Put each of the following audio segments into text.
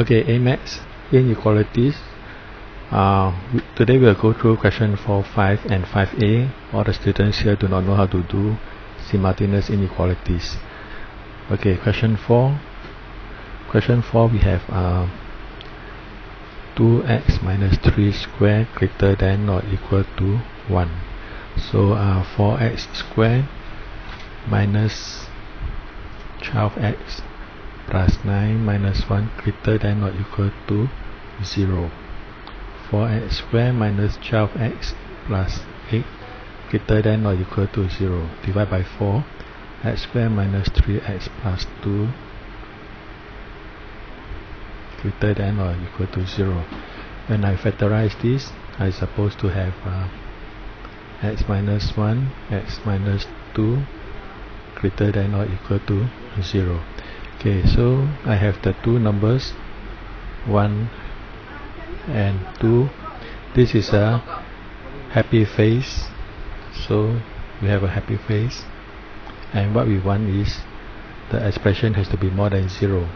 Okay, Amex inequalities. Today we'll go through question 4, 5 and 5a. All the students here do not know how to do simultaneous inequalities. Okay, question 4. Question 4 we have 2x minus 3 squared greater than or equal to 1. So 4x squared minus 12x plus 9 minus 1 greater than or equal to 0. 4x squared minus 12x plus 8 greater than or equal to 0. Divide by 4. X squared minus 3x plus 2 greater than or equal to 0. When I factorize this, I supposed to have x minus 1, x minus 2 greater than or equal to 0. Okay, so I have the two numbers 1 and 2. This is a happy face, so we have a happy face, and what we want is the expression has to be more than 0.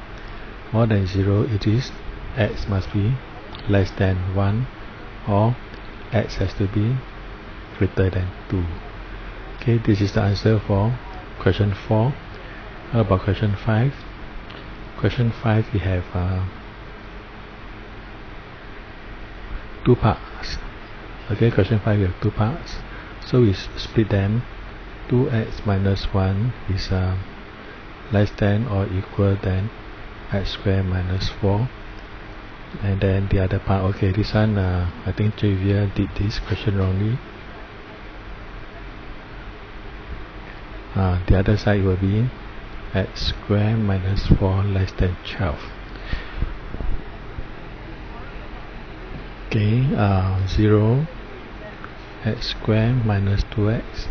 More than 0 it is x must be less than 1 or x has to be greater than 2. Okay, this is the answer for question 4. How about question 5? Question 5 we have 2 parts. Okay, question 5 we have 2 parts. So we split them. 2x minus 1 is less than or equal than x squared minus 4. And then the other part, okay, this one I think trivia did this question wrongly. The other side will be x squared minus 4 less than 12. Okay, 0 x squared minus 2x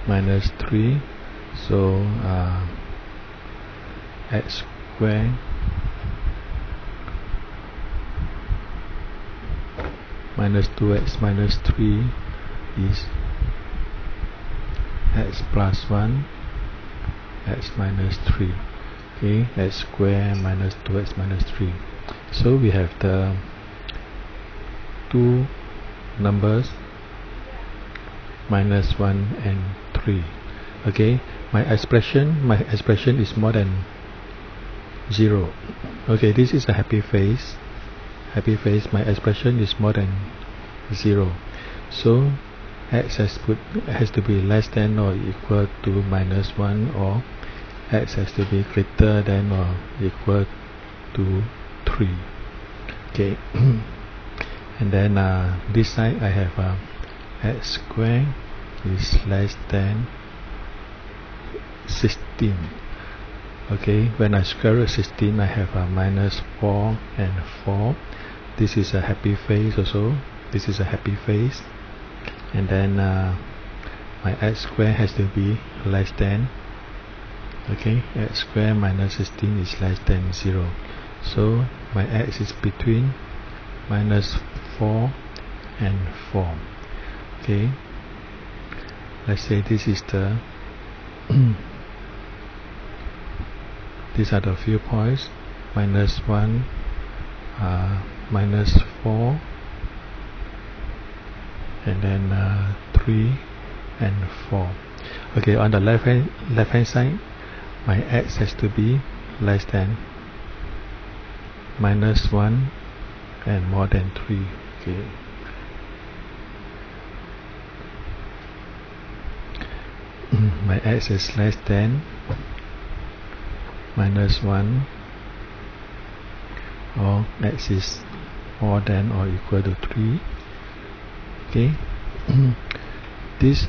minus 3, so x squared minus 2x minus 3 is x plus 1 x minus 3. Okay, x squared minus 2x minus 3. So we have the two numbers minus 1 and 3. Okay, my expression is more than 0. Okay, this is a happy face. My expression is more than 0. So x has to be less than or equal to minus 1, or x has to be greater than or equal to 3. Okay. And then this side I have x squared is less than 16. Okay, when I square root 16 I have minus 4 and 4. This is a happy face also. This is a happy face. And then my x squared has to be less than, okay, x squared minus 16 is less than 0. So my x is between minus 4 and 4. Okay, let's say this is the these are the few points: minus 1, minus 4, and then 3 and 4. Okay, on the left hand side, my x has to be less than minus 1 and more than 3. Okay, my x is less than minus 1, or x is more than or equal to 3. Okay, this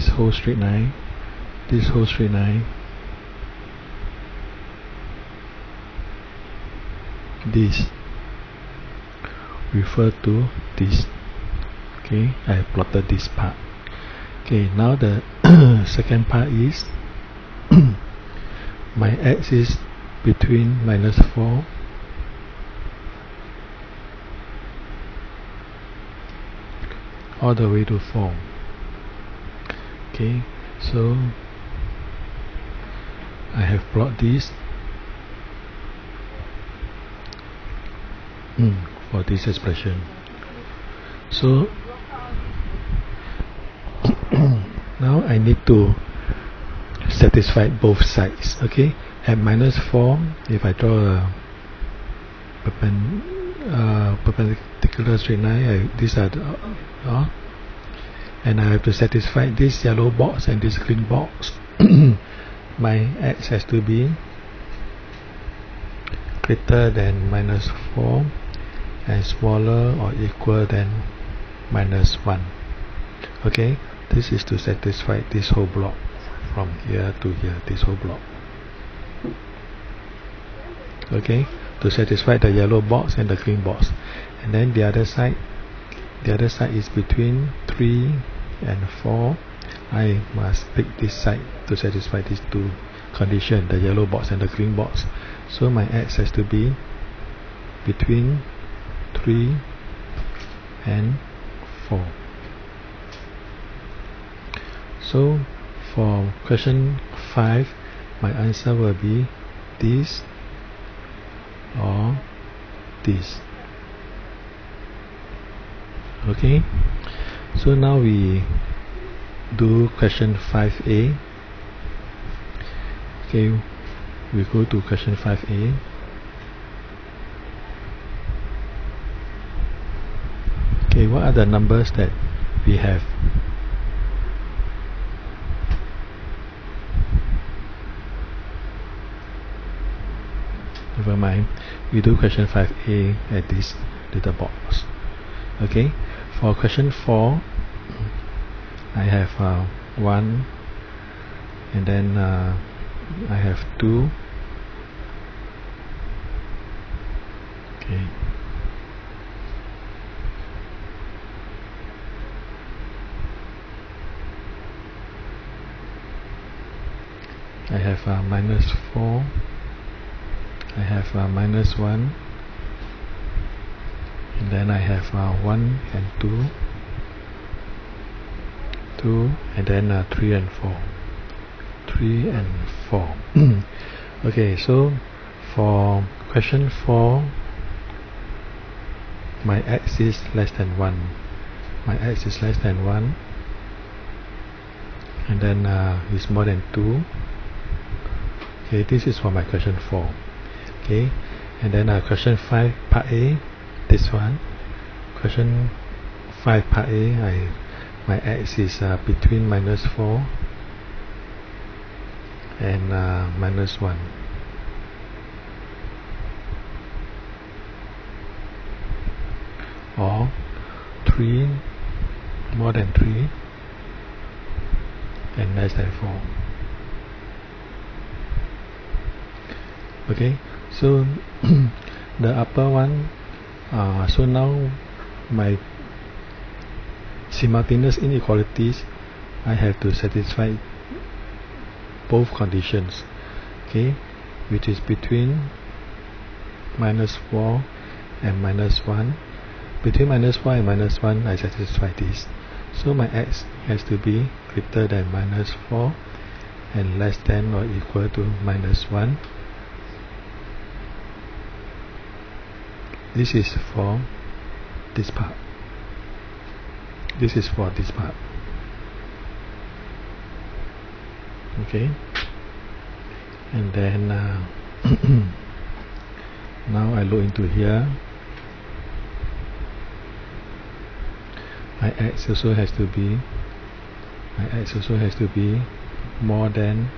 whole straight line, this refer to this. Okay, I plotted this part. Okay, now the second part is my x is between minus 4 all the way to 4. Okay, so I have plot this for this expression. So now I need to satisfy both sides. Okay, at -4, if I draw a perpendicular straight line, these are the, and I have to satisfy this yellow box and this green box. My x has to be greater than -4 and smaller or equal than -1. Okay, this is to satisfy this whole block from here to here, this whole block. Okay, to satisfy the yellow box and the green box. And then the other side is between 3 and 4. I must pick this side to satisfy these two conditions, the yellow box and the green box. So my x has to be between 3 and 4. So for question 5, my answer will be this or this. Okay, so now we do question 5a. Okay, we go to question 5a. Okay, what are the numbers that we have? Never mind, we do question 5a at this little box. Okay, for question 4, I have 1, and then I have 2. Okay, I have -4. I have -1, and then I have 1 and 2, and then 3 and 4. 3 and 4. Okay, so for question 4, my x is less than 1. My x is less than 1, and then is more than 2. Okay, this is for my question 4. Okay, and then question 5 part A, this one. Question 5 part A, my x is between -4 and -1. Or 3, more than 3 and less than 4. Okay, so the upper one, so now my simultaneous inequalities, I have to satisfy both conditions, okay, which is between -4 and -1. Between -4 and -1, I satisfy this. So my x has to be greater than -4 and less than or equal to -1. This is for this part. This is for this part. Okay, and then now I look into here. My x also has to be more than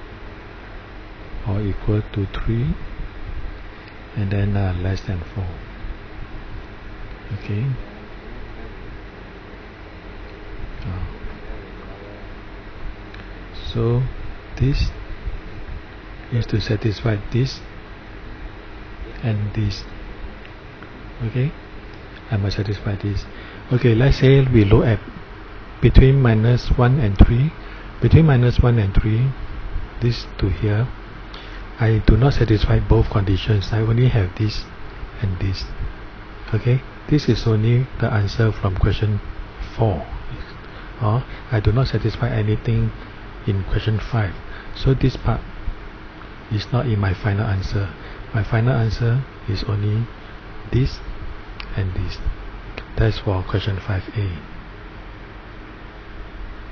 or equal to 3, and then less than 4. Okay. So this is to satisfy this and this. Okay, I must satisfy this. Okay, let's say we look at between -1 and 3. Between -1 and 3, this to here, I do not satisfy both conditions. I only have this and this. Okay, this is only the answer from question 4. I do not satisfy anything in question 5. So this part It's not in my final answer. My final answer is only this and this. That's for question 5a.